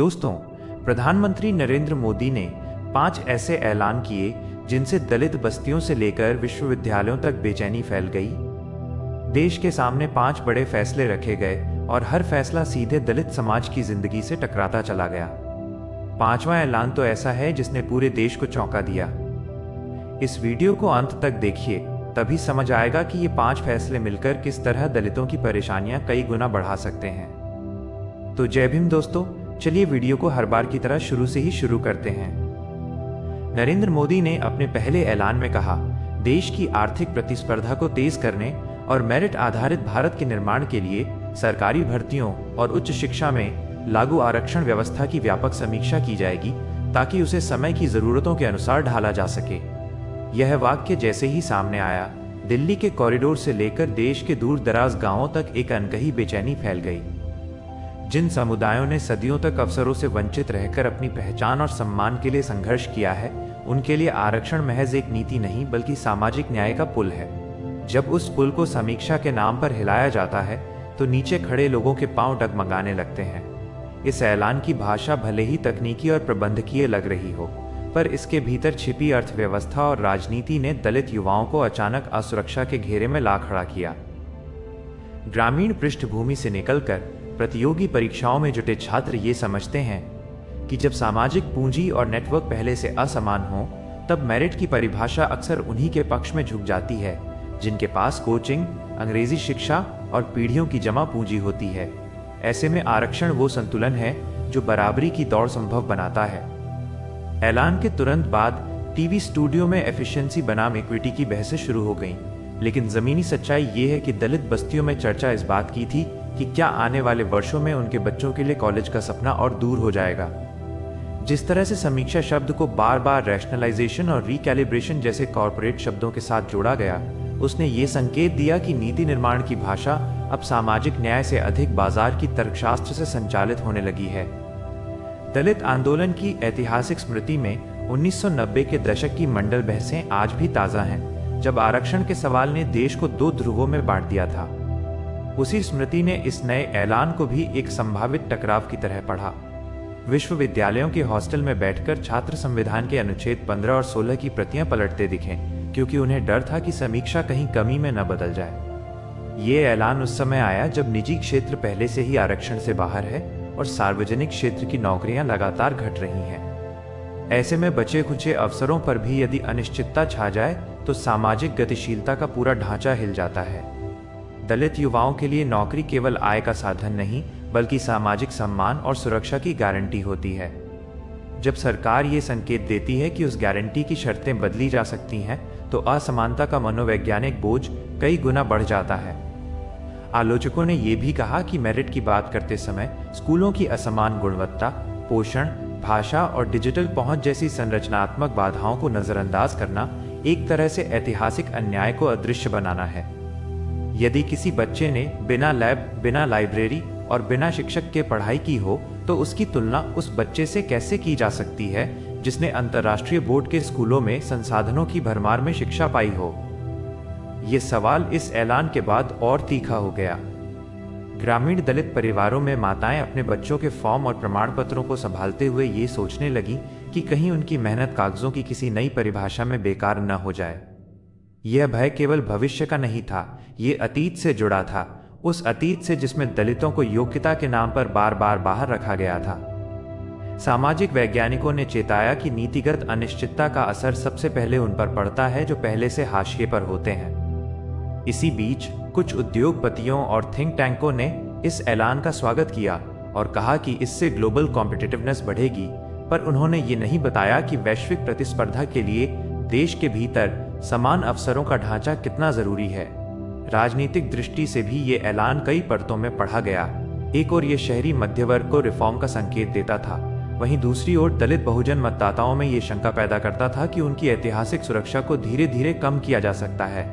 दोस्तों, प्रधानमंत्री नरेंद्र मोदी ने 5 ऐसे ऐलान किए जिनसे दलित बस्तियों से लेकर विश्वविद्यालयों तक बेचैनी फैल गई। देश के सामने 5 बड़े फैसले रखे गए और हर फैसला सीधे दलित समाज की जिंदगी से टकराता चला गया। 5वां ऐलान तो ऐसा है जिसने पूरे देश को चौंका दिया। इस वीडियो को अंत तक देखिए, तभी समझ आएगा कि ये 5 फैसले मिलकर किस तरह दलितों की परेशानियां कई गुना बढ़ा सकते हैं। तो जय भीम दोस्तों, चलिए वीडियो को हर बार की तरह शुरू से ही शुरू करते हैं। नरेंद्र मोदी ने अपने पहले ऐलान में कहा, देश की आर्थिक प्रतिस्पर्धा को तेज करने और मेरिट आधारित भारत के निर्माण के लिए सरकारी भर्तियों और उच्च शिक्षा में लागू आरक्षण व्यवस्था की व्यापक समीक्षा की जाएगी ताकि उसे समय की जरूरतों के अनुसार ढाला जा सके। यह वाक्य जैसे ही सामने आया, दिल्ली के कॉरिडोर से लेकर देश के दूर दराज गांवों तक एक अनकही बेचैनी फैल गई। जिन समुदायों ने सदियों तक अवसरों से वंचित रहकर अपनी पहचान और सम्मान के लिए संघर्ष किया है, उनके लिए आरक्षण महज एक नीति नहीं बल्कि सामाजिक न्याय का पुल है। जब उस पुल को समीक्षा के नाम पर हिलाया जाता है तो नीचे खड़े लोगों के पांव डगमगाने लगते हैं। इस ऐलान की भाषा भले ही तकनीकी और प्रबंधकीय लग रही हो, पर इसके भीतर छिपी अर्थव्यवस्था और राजनीति ने दलित युवाओं को अचानक असुरक्षा के घेरे में ला खड़ा किया। ग्रामीण पृष्ठभूमि से निकलकर प्रतियोगी परीक्षाओं में जुटे छात्र ये समझते हैं कि जब सामाजिक पूंजी और नेटवर्क पहले से असमान हो, तब मेरिट की परिभाषा अक्सर उन्हीं के पक्ष में झुक जाती है जिनके पास कोचिंग, अंग्रेजी शिक्षा और पीढ़ियों की जमा पूंजी होती है। ऐसे में आरक्षण वो संतुलन है जो बराबरी की दौड़ संभव बनाता है। ऐलान के तुरंत बाद टीवी स्टूडियो में एफिशिएंसी बनाम इक्विटी की बहसें शुरू हो गईं, लेकिन जमीनी सच्चाई ये है कि दलित बस्तियों में चर्चा इस बात की थी कि क्या आने वाले वर्षों में उनके बच्चों के लिए कॉलेज का सपना और दूर हो जाएगा। जिस तरह से समीक्षा शब्द को बार बार रैशनलाइजेशन और रिकैलिब्रेशन जैसे कॉर्पोरेट शब्दों के साथ जोड़ा गया, उसने ये संकेत दिया कि नीति निर्माण की भाषा अब सामाजिक न्याय से अधिक बाजार की तर्कशास्त्र से संचालित होने लगी है। दलित आंदोलन की ऐतिहासिक स्मृति में 1990 के दशक की मंडल बहसें आज भी ताज़ा हैं, जब आरक्षण के सवाल ने देश को 2 ध्रुवों में बांट दिया था। उसी स्मृति ने इस नए ऐलान को भी एक संभावित टकराव की तरह पढ़ा। विश्वविद्यालयों के हॉस्टल में बैठकर छात्र संविधान के अनुच्छेद 15 और 16 की प्रतियां पलटते दिखे, क्योंकि उन्हें डर था कि समीक्षा कहीं कमी में न बदल जाए। ये ऐलान उस समय आया जब निजी क्षेत्र पहले से ही आरक्षण से बाहर है और सार्वजनिक क्षेत्र की नौकरियां लगातार घट रही हैं। ऐसे में बचे खुचे अवसरों पर भी यदि अनिश्चितता छा जाए तो सामाजिक गतिशीलता का पूरा ढांचा हिल जाता है। दलित युवाओं के लिए नौकरी केवल आय का साधन नहीं बल्कि सामाजिक सम्मान और सुरक्षा की गारंटी होती है। जब सरकार ये संकेत देती है कि उस गारंटी की शर्तें बदली जा सकती हैं, तो असमानता का मनोवैज्ञानिक बोझ कई गुना बढ़ जाता है। आलोचकों ने यह भी कहा कि मेरिट की बात करते समय स्कूलों की असमान गुणवत्ता, पोषण, भाषा और डिजिटल पहुंच जैसी संरचनात्मक बाधाओं को नजरअंदाज करना एक तरह से ऐतिहासिक अन्याय को अदृश्य बनाना है। यदि किसी बच्चे ने बिना लैब, बिना लाइब्रेरी और बिना शिक्षक के पढ़ाई की हो, तो उसकी तुलना उस बच्चे से कैसे की जा सकती है जिसने अंतर्राष्ट्रीय बोर्ड के स्कूलों में संसाधनों की भरमार में शिक्षा पाई हो? ये सवाल इस ऐलान के बाद और तीखा हो गया। ग्रामीण दलित परिवारों में माताएं अपने बच्चों के फॉर्म और प्रमाण पत्रों को संभालते हुए ये सोचने लगी कि कहीं उनकी मेहनत कागजों की किसी नई परिभाषा में बेकार न हो जाए। यह भय केवल भविष्य का नहीं था, ये अतीत से जुड़ा था, उस अतीत से जिसमें दलितों को योग्यता के नाम पर बार बार बाहर रखा गया था। सामाजिक वैज्ञानिकों ने चेताया कि नीतिगत अनिश्चितता का असर सबसे पहले उन पर पड़ता है जो पहले से हाशिए पर होते हैं। इसी बीच कुछ उद्योगपतियों और थिंक टैंकों ने इस ऐलान का स्वागत किया और कहा कि इससे ग्लोबल कॉम्पिटिटिवनेस बढ़ेगी, पर उन्होंने ये नहीं बताया कि वैश्विक प्रतिस्पर्धा के लिए देश के भीतर समान अवसरों का ढांचा कितना जरूरी है। राजनीतिक दृष्टि से भी ये ऐलान कई परतों में पढ़ा गया। एक ओर ये शहरी मध्य वर्ग को रिफॉर्म का संकेत देता था, वहीं दूसरी ओर दलित बहुजन मतदाताओं में ये शंका पैदा करता था कि उनकी ऐतिहासिक सुरक्षा को धीरे धीरे कम किया जा सकता है।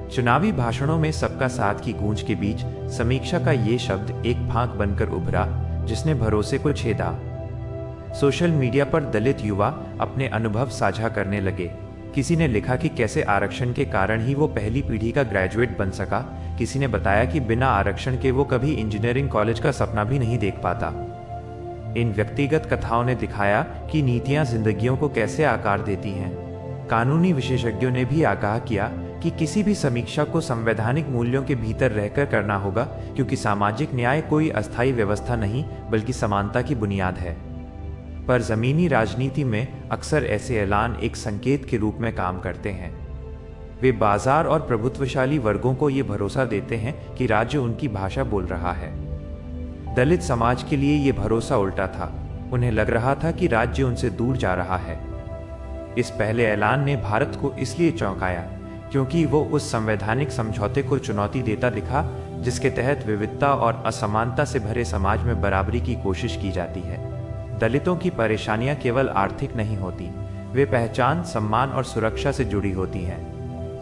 चुनावी भाषणों में सबका साथ की गूंज के बीच समीक्षा का ये शब्द एक फांक बनकर उभरा जिसने भरोसे को छेदा। सोशल मीडिया पर दलित युवा अपने अनुभव साझा करने लगे। किसी ने लिखा कि कैसे आरक्षण के कारण ही वो पहली पीढ़ी का ग्रेजुएट बन सका। किसी ने बताया कि बिना आरक्षण के वो कभी इंजीनियरिंग कॉलेज का सपना भी नहीं देख पाता। इन व्यक्तिगत कथाओं ने दिखाया कि नीतियां जिंदगियों को कैसे आकार देती हैं। कानूनी विशेषज्ञों ने भी आगाह किया कि किसी भी समीक्षा को संवैधानिक मूल्यों के भीतर रहकर करना होगा, क्योंकि सामाजिक न्याय कोई अस्थायी व्यवस्था नहीं बल्कि समानता की बुनियाद है। पर जमीनी राजनीति में अक्सर ऐसे ऐलान एक संकेत के रूप में काम करते हैं। वे बाजार और प्रभुत्वशाली वर्गों को ये भरोसा देते हैं कि राज्य उनकी भाषा बोल रहा है। दलित समाज के लिए ये भरोसा उल्टा था। उन्हें लग रहा था कि राज्य उनसे दूर जा रहा है। इस पहले ऐलान ने भारत को इसलिए चौंकाया क्योंकि वो उस संवैधानिक समझौते को चुनौती देता दिखा जिसके तहत विविधता और असमानता से भरे समाज में बराबरी की कोशिश की जाती है। दलितों की परेशानियां केवल आर्थिक नहीं होती, वे पहचान, सम्मान और सुरक्षा से जुड़ी होती हैं।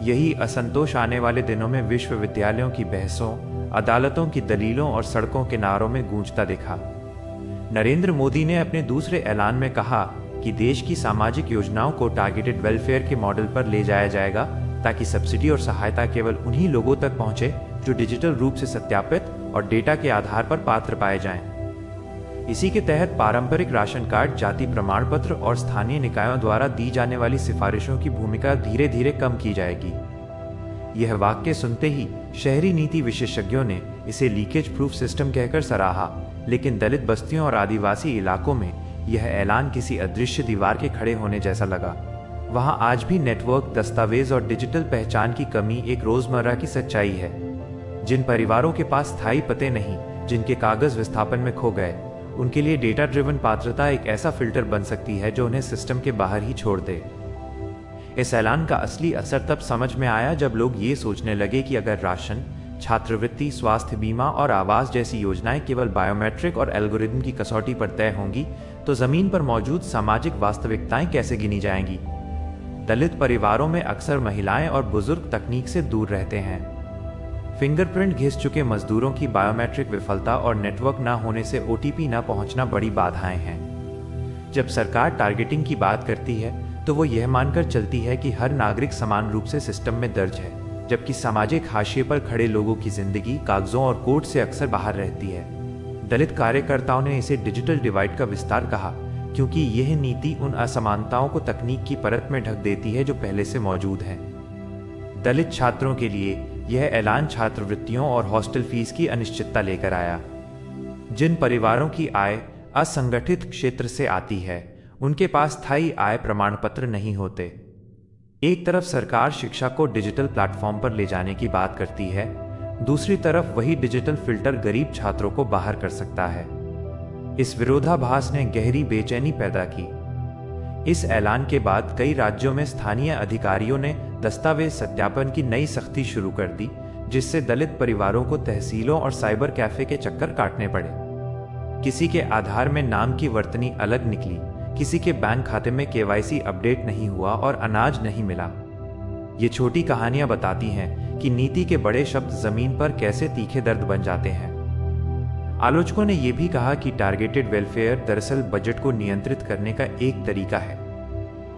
यही असंतोष आने वाले दिनों में विश्वविद्यालयों की बहसों, अदालतों की दलीलों और सड़कों के नारों में गूंजता दिखा। नरेंद्र मोदी ने अपने दूसरे ऐलान में कहा कि देश की सामाजिक योजनाओं को टारगेटेड वेलफेयर के मॉडल पर ले जाया जाएगा ताकि सब्सिडी और सहायता केवल उन्हीं लोगों तक पहुंचे जो डिजिटल रूप से सत्यापित और डेटा के आधार पर पात्र पाए जाएं। इसी के तहत पारंपरिक राशन कार्ड, जाति प्रमाण पत्र और स्थानीय निकायों द्वारा दी जाने वाली सिफारिशों की भूमिका धीरे धीरे कम की जाएगी। यह वाक्य सुनते ही शहरी नीति विशेषज्ञों ने इसे लीकेज प्रूफ सिस्टम कहकर सराहा, लेकिन दलित बस्तियों और आदिवासी इलाकों में यह ऐलान किसी अदृश्य दीवार के खड़े होने जैसा लगा। वहां आज भी नेटवर्क, दस्तावेज और डिजिटल पहचान की कमी एक रोजमर्रा की सच्चाई है। जिन परिवारों के पास स्थायी पते नहीं, जिनके कागज विस्थापन में खो गए, उनके लिए डेटा ड्रिवन पात्रता एक ऐसा फिल्टर बन सकती है जो उन्हें सिस्टम के बाहर ही छोड़ दे। इस ऐलान का असली असर तब समझ में आया जब लोग ये सोचने लगे कि अगर राशन, छात्रवृत्ति, स्वास्थ्य बीमा और आवास जैसी योजनाएं केवल बायोमेट्रिक और एल्गोरिदम की कसौटी पर तय होंगी, तो जमीन पर मौजूद सामाजिक वास्तविकताएं कैसे गिनी जाएंगी। दलित परिवारों में अक्सर महिलाएं और बुजुर्ग तकनीक से दूर रहते हैं। फिंगरप्रिंट घिस चुके मजदूरों की बायोमेट्रिक विफलता और नेटवर्क न होने से ओटीपी न पहुंचना बड़ी बाधाएं हैं। जब सरकार टारगेटिंग की बात करती है तो वो यह मानकर चलती है कि हर नागरिक समान रूप से सिस्टम में दर्ज है, जबकि सामाजिक हाशिए पर खड़े लोगों की जिंदगी कागजों और कोर्ट से अक्सर बाहर रहती है। दलित कार्यकर्ताओं ने इसे डिजिटल डिवाइड का विस्तार कहा, क्योंकि यह नीति उन असमानताओं को तकनीक की परत में ढक देती है जो पहले से मौजूद हैं। दलित छात्रों के लिए यह ऐलान छात्रवृत्तियों और हॉस्टल फीस की अनिश्चितता लेकर आया। जिन परिवारों की आय असंगठित क्षेत्र से आती है, उनके पास स्थायी आय प्रमाण पत्र नहीं होते। एक तरफ सरकार शिक्षा को डिजिटल प्लेटफॉर्म पर ले जाने की बात करती है, दूसरी तरफ वही डिजिटल फिल्टर गरीब छात्रों को बाहर कर सकता है। इस विरोधाभास ने गहरी बेचैनी पैदा की। इस ऐलान के बाद कई राज्यों में स्थानीय अधिकारियों ने दस्तावेज सत्यापन की नई सख्ती शुरू कर दी, जिससे दलित परिवारों को तहसीलों और साइबर कैफे के चक्कर काटने पड़े। किसी के आधार में नाम की वर्तनी अलग निकली, किसी के बैंक खाते में केवाईसी अपडेट नहीं हुआ और अनाज नहीं मिला। ये छोटी कहानियां बताती हैं कि नीति के बड़े शब्द जमीन पर कैसे तीखे दर्द बन जाते हैं। आलोचकों ने यह भी कहा कि टारगेटेड वेलफेयर दरअसल बजट को नियंत्रित करने का एक तरीका है।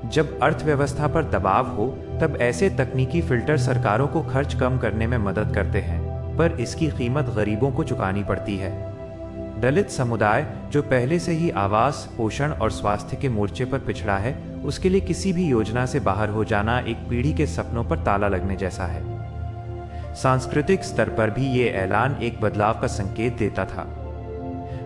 जब अर्थव्यवस्था पर दबाव हो, तब ऐसे तकनीकी फिल्टर सरकारों को खर्च कम करने में मदद करते हैं, पर इसकी कीमत गरीबों को चुकानी पड़ती है। दलित समुदाय, जो पहले से ही आवास, पोषण और स्वास्थ्य के मोर्चे पर पिछड़ा है, उसके लिए किसी भी योजना से बाहर हो जाना एक पीढ़ी के सपनों पर ताला लगने जैसा है। सांस्कृतिक स्तर पर भी ये ऐलान एक बदलाव का संकेत देता था।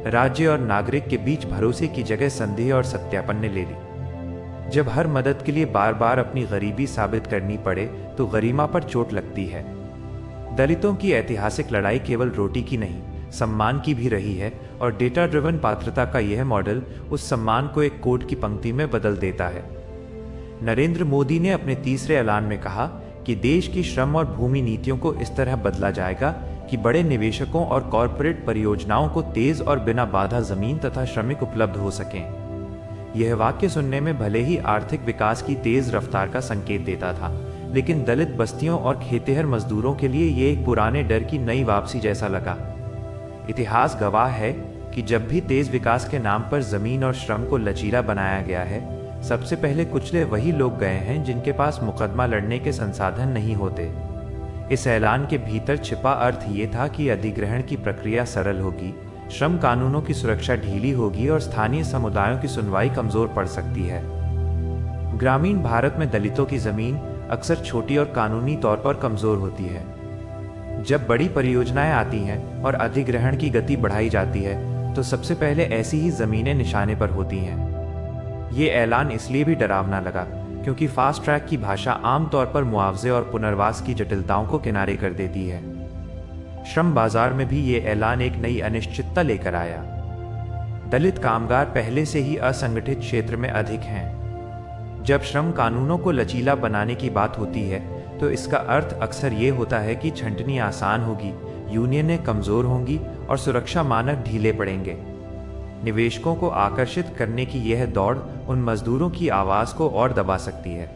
राज्य और नागरिक के बीच भरोसे की जगह संदेह और सत्यापन ने ले ली। जब हर मदद के लिए बार बार अपनी गरीबी साबित करनी पड़े तो गरिमा पर चोट लगती है। दलितों की ऐतिहासिक लड़ाई केवल रोटी की नहीं, सम्मान की भी रही है, और डेटा ड्रिवन पात्रता का यह मॉडल उस सम्मान को एक कोड की पंक्ति में बदल देता है। नरेंद्र मोदी ने अपने तीसरे ऐलान में कहा कि देश की श्रम और भूमि नीतियों को इस तरह बदला जाएगा कि बड़े निवेशकों और कॉरपोरेट परियोजनाओं को तेज और बिना बाधा जमीन तथा श्रमिक उपलब्ध हो सकें। यह वाक्य सुनने में भले ही आर्थिक विकास की तेज रफ्तार का संकेत देता था, लेकिन दलित बस्तियों और खेतिहर मजदूरों के लिए यह एक पुराने डर की नई वापसी जैसा लगा। इतिहास गवाह है कि जब भी तेज विकास के नाम पर जमीन और श्रम को लचीला बनाया गया है, सबसे पहले कुचले वही लोग गए हैं जिनके पास मुकदमा लड़ने के संसाधन नहीं होते। इस ऐलान के भीतर छिपा अर्थ ये था कि अधिग्रहण की प्रक्रिया सरल होगी, श्रम कानूनों की सुरक्षा ढीली होगी और स्थानीय समुदायों की सुनवाई कमजोर पड़ सकती है। ग्रामीण भारत में दलितों की जमीन अक्सर छोटी और कानूनी तौर पर कमजोर होती है। जब बड़ी परियोजनाएं आती हैं और अधिग्रहण की गति बढ़ाई जाती है तो सबसे पहले ऐसी ही जमीनें निशाने पर होती हैं। ये ऐलान इसलिए भी डरावना लगा क्योंकि फास्ट ट्रैक की भाषा आमतौर पर मुआवजे और पुनर्वास की जटिलताओं को किनारे कर देती है। श्रम बाजार में भी ये ऐलान एक नई अनिश्चितता लेकर आया। दलित कामगार पहले से ही असंगठित क्षेत्र में अधिक हैं। जब श्रम कानूनों को लचीला बनाने की बात होती है तो इसका अर्थ अक्सर ये होता है कि छंटनी आसान होगी, यूनियनें कमजोर होंगी और सुरक्षा मानक ढीले पड़ेंगे। निवेशकों को आकर्षित करने की यह दौड़ उन मजदूरों की आवाज को और दबा सकती है।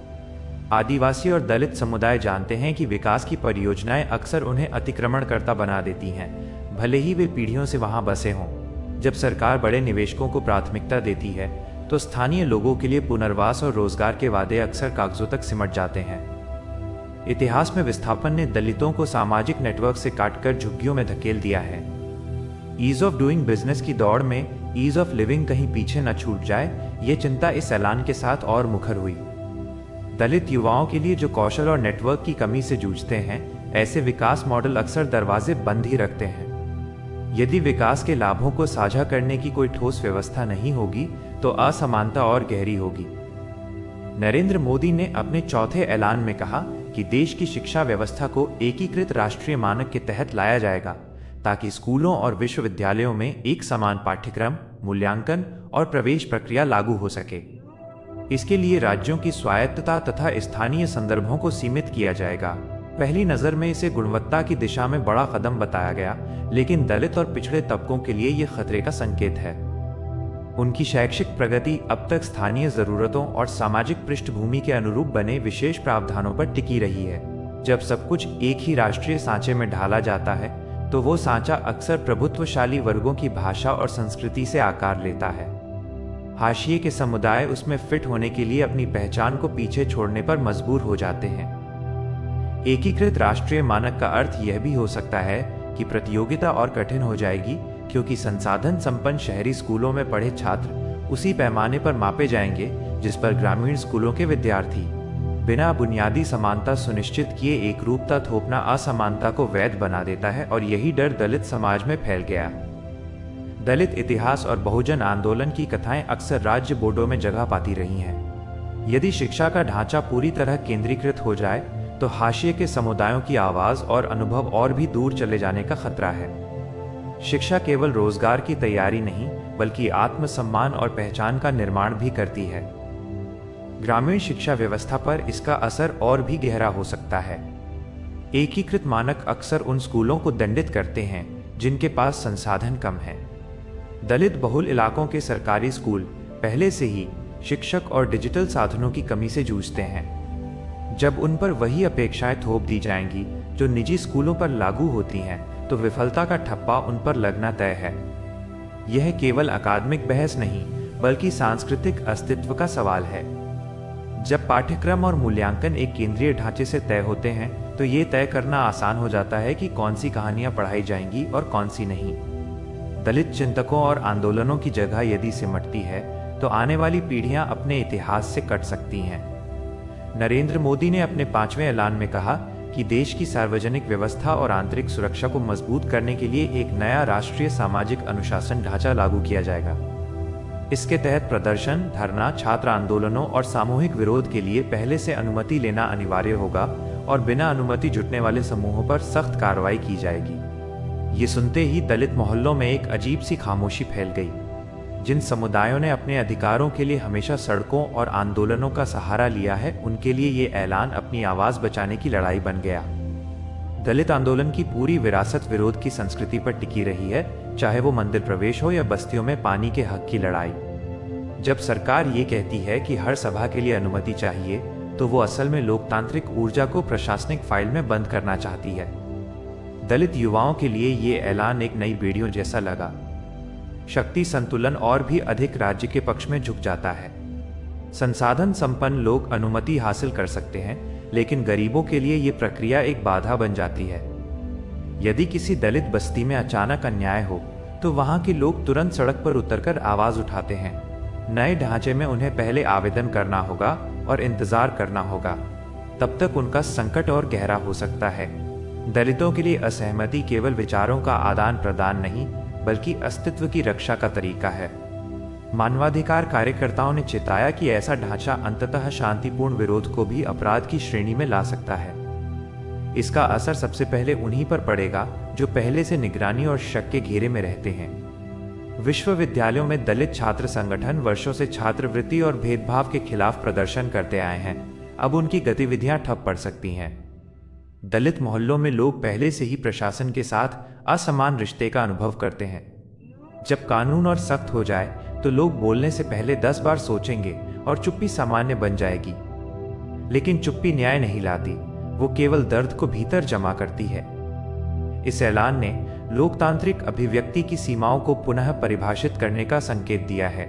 आदिवासी और दलित समुदाय जानते हैं कि विकास की परियोजनाएं अक्सर उन्हें अतिक्रमणकर्ता बना देती हैं, भले ही वे पीढ़ियों से वहां बसे हों। जब सरकार बड़े निवेशकों को प्राथमिकता देती है तो स्थानीय लोगों के लिए पुनर्वास और रोजगार के वादे अक्सर कागजों तक सिमट जाते हैं। इतिहास में विस्थापन ने दलितों को सामाजिक नेटवर्क से काटकर झुग्गियों में धकेल दिया है। ईज ऑफ डूइंग बिजनेस की दौड़ में ईज ऑफ लिविंग कहीं पीछे न छूट जाए, ये चिंता इस ऐलान के साथ और मुखर हुई। दलित युवाओं के लिए जो कौशल और नेटवर्क की कमी से जूझते हैं, ऐसे विकास मॉडल अक्सर दरवाजे बंद ही रखते हैं। यदि विकास के लाभों को साझा करने की कोई ठोस व्यवस्था नहीं होगी तो असमानता और गहरी होगी। नरेंद्र मोदी ने अपने चौथे ऐलान में कहा कि देश की शिक्षा व्यवस्था को एकीकृत राष्ट्रीय मानक के तहत लाया जाएगा ताकि स्कूलों और विश्वविद्यालयों में एक समान पाठ्यक्रम, मूल्यांकन और प्रवेश प्रक्रिया लागू हो सके। इसके लिए राज्यों की स्वायत्तता तथा स्थानीय संदर्भों को सीमित किया जाएगा। पहली नजर में इसे गुणवत्ता की दिशा में बड़ा कदम बताया गया, लेकिन दलित और पिछड़े तबकों के लिए यह खतरे का संकेत है। उनकी शैक्षिक प्रगति अब तक स्थानीय जरूरतों और सामाजिक पृष्ठभूमि के अनुरूप बने विशेष प्रावधानों पर टिकी रही है। जब सब कुछ एक ही राष्ट्रीय सांचे में ढाला जाता है तो वो सांचा अक्सर प्रभुत्वशाली वर्गों की भाषा और संस्कृति से आकार लेता है। हाशिए के समुदाय उसमें फिट होने के लिए अपनी पहचान को पीछे छोड़ने पर मजबूर हो जाते हैं। एकीकृत राष्ट्रीय मानक का अर्थ यह भी हो सकता है कि प्रतियोगिता और कठिन हो जाएगी, क्योंकि संसाधन संपन्न शहरी स्कूलों में पढ़े छात्र उसी पैमाने पर मापे जाएंगे जिस पर ग्रामीण स्कूलों के विद्यार्थी। बिना बुनियादी समानता सुनिश्चित किए एकरूपता थोपना असमानता को वैध बना देता है और यही डर दलित समाज में फैल गया। दलित इतिहास और बहुजन आंदोलन की कथाएं अक्सर राज्य बोर्डों में जगह पाती रही हैं। यदि शिक्षा का ढांचा पूरी तरह केंद्रीकृत हो जाए तो हाशिए के समुदायों की आवाज और अनुभव और भी दूर चले जाने का खतरा है। शिक्षा केवल रोजगार की तैयारी नहीं, बल्कि आत्मसम्मान और पहचान का निर्माण भी करती है। ग्रामीण शिक्षा व्यवस्था पर इसका असर और भी गहरा हो सकता है। एकीकृत मानक अक्सर उन स्कूलों को दंडित करते हैं जिनके पास संसाधन कम है। दलित बहुल इलाकों के सरकारी स्कूल पहले से ही शिक्षक और डिजिटल साधनों की कमी से जूझते हैं। जब उन पर वही अपेक्षाएं थोप दी जाएंगी जो निजी स्कूलों पर लागू होती हैं, तो विफलता का ठप्पा उन पर लगना तय है। यह केवल अकादमिक बहस नहीं, बल्कि सांस्कृतिक अस्तित्व का सवाल है। जब पाठ्यक्रम और मूल्यांकन एक केंद्रीय ढांचे से तय होते हैं तो ये तय करना आसान हो जाता है कि कौन सी कहानियां पढ़ाई जाएंगी और कौन सी नहीं। दलित चिंतकों और आंदोलनों की जगह यदि सिमटती है तो आने वाली पीढ़ियां अपने इतिहास से कट सकती हैं। नरेंद्र मोदी ने अपने 5वें ऐलान में कहा कि देश की सार्वजनिक व्यवस्था और आंतरिक सुरक्षा को मजबूत करने के लिए एक नया राष्ट्रीय सामाजिक अनुशासन ढांचा लागू किया जाएगा। इसके तहत प्रदर्शन, धरना, छात्र आंदोलनों और सामूहिक विरोध के लिए पहले से अनुमति लेना अनिवार्य होगा और बिना अनुमति जुटने वाले समूहों पर सख्त कार्रवाई की जाएगी। ये सुनते ही दलित मोहल्लों में एक अजीब सी खामोशी फैल गई। जिन समुदायों ने अपने अधिकारों के लिए हमेशा सड़कों और आंदोलनों का सहारा लिया है, उनके लिए ये ऐलान अपनी आवाज बचाने की लड़ाई बन गया। दलित आंदोलन की पूरी विरासत विरोध की संस्कृति पर टिकी रही है, चाहे वो मंदिर प्रवेश हो या बस्तियों में पानी के हक की लड़ाई। जब सरकार ये कहती है कि हर सभा के लिए अनुमति चाहिए, तो वो असल में लोकतांत्रिक ऊर्जा को प्रशासनिक फाइल में बंद करना चाहती है। दलित युवाओं के लिए ये ऐलान एक नई बेड़ियों जैसा लगा। शक्ति संतुलन और भी अधिक राज्य के पक्ष में झुक जाता है। संसाधन संपन्न लोग अनुमति हासिल कर सकते हैं, लेकिन गरीबों के लिए ये प्रक्रिया एक बाधा बन जाती है। यदि किसी दलित बस्ती में अचानक अन्याय हो तो वहां के लोग तुरंत सड़क पर उतरकर आवाज उठाते हैं। नए ढांचे में उन्हें पहले आवेदन करना होगा और इंतजार करना होगा। तब तक उनका संकट और गहरा हो सकता है। दलितों के लिए असहमति केवल विचारों का आदान प्रदान नहीं, बल्कि अस्तित्व की रक्षा का तरीका है। मानवाधिकार कार्यकर्ताओं ने चेताया कि ऐसा ढांचा अंततः शांतिपूर्ण विरोध को भी अपराध की श्रेणी में ला सकता है। इसका असर सबसे पहले उन्हीं पर पड़ेगा जो पहले से निगरानी और शक के घेरे में रहते हैं। विश्वविद्यालयों में दलित छात्र संगठन वर्षों से छात्रवृत्ति और भेदभाव के खिलाफ प्रदर्शन करते आए हैं। अब उनकी गतिविधियां ठप पड़ सकती हैं। दलित मोहल्लों में लोग पहले से ही प्रशासन के साथ असमान रिश्ते का अनुभव करते हैं। जब कानून और सख्त हो जाए तो लोग बोलने से पहले 10 बार सोचेंगे और चुप्पी सामान्य बन जाएगी। लेकिन चुप्पी न्याय नहीं लाती, वो केवल दर्द को भीतर जमा करती है। इस ऐलान ने लोकतांत्रिक अभिव्यक्ति की सीमाओं को पुनः परिभाषित करने का संकेत दिया है।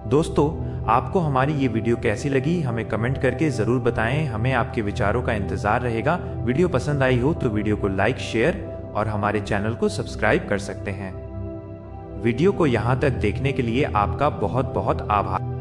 दोस्तों, आपको हमारी ये वीडियो कैसी लगी हमें कमेंट करके जरूर बताएं। हमें आपके विचारों का इंतजार रहेगा। वीडियो पसंद आई हो तो वीडियो को लाइक, शेयर और हमारे चैनल को सब्सक्राइब कर सकते हैं। वीडियो को यहाँ तक देखने के लिए आपका बहुत बहुत आभार।